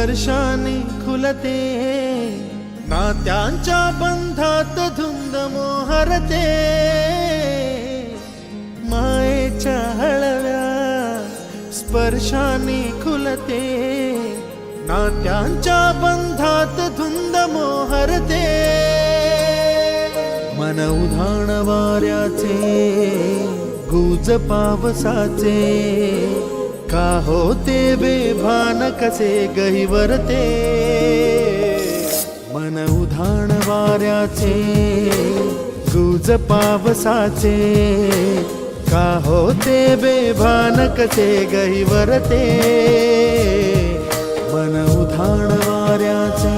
स्पर्शाने खुलते, नात्यांच्या बंधात धुंद मोहरते, मायेच्या हळव्या स्पर्शाने खुलते, नात्यांच्या बंधात धुंद मोहरते, मन उधाण वाऱ्याचे गुज पावसाचे, का होते बेभान कसे गहिवरते, मन उधाण वाऱ्याचे गुज पावसाचे, का होते बेभान कसे गहिवरते, मन उधाण वाऱ्याचे।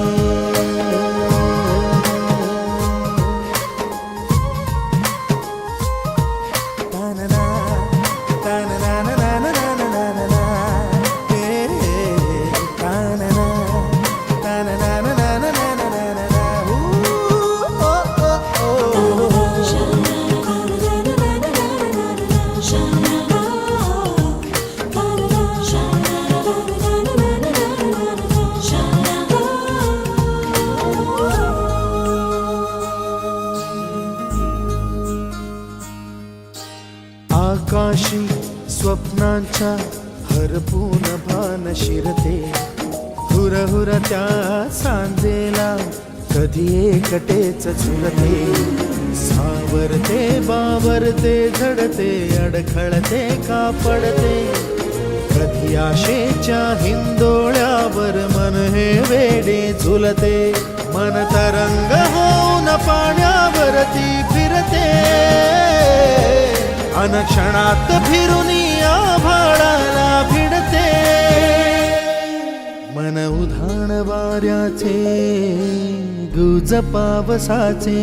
आकाशी स्वप्नांच्या हरपून भान शिरते, हुरहुर त्या सांजेला कधी एकटेच झुलते, सावरते बावरते झडते, अडखळते का पडते, कधी आशेच्या हिंदोळ्यावर मन हे वेडे झुलते, मन तरंग होऊन पाण्यावरती फिरते, अनक्षणात फिरुनी आभाळाला भिडते, मन उधाण वाऱ्याचे गुज पावसाचे,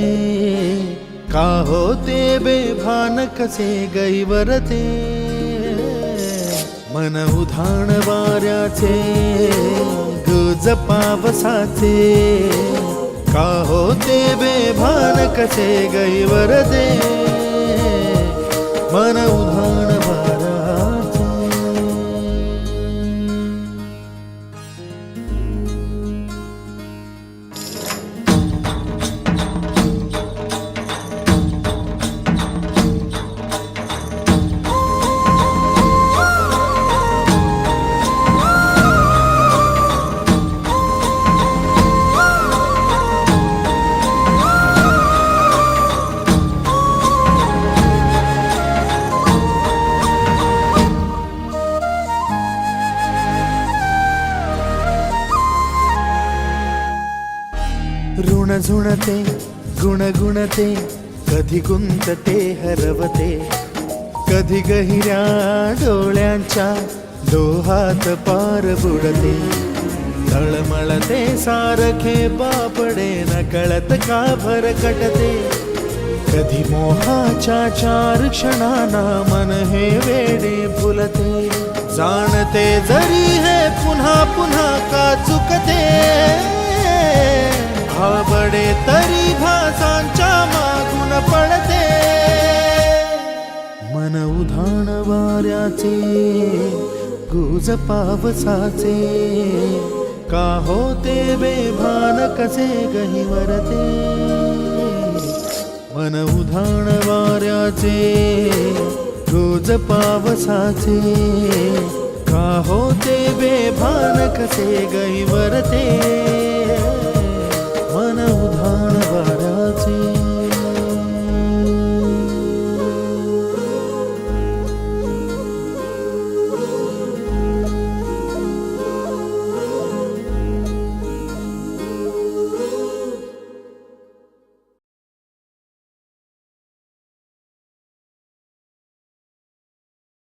का होते बेभान कसे गहिवरते, मन उधाण वाऱ्याचे गुज पावसाचे, का होते बेभान कसे गहिवरते, मन उधाण वाऱ्याचे। ऋण झुणते गुणगुणते, कधी गुंतते हरवते, कधी गहिऱ्या डोळ्यांच्या डोहात पार बुडते, तळमळते सारखे बापडे नकळत का भरकटते, कधी मोहाच्या चार क्षणांना मन हे वेडे फुलते, जाणते जरी हे पुन्हा पुन्हा का चुकते, भाबडे तरी भासांच्या मागून पडते, मन उधाण वाऱ्याचे गुज पावसाचे, का होते बेभान कसे गहिवरते, मन उधाण वाऱ्याचे गुज पावसाचे, का होते बेभान कसे गहिवरते।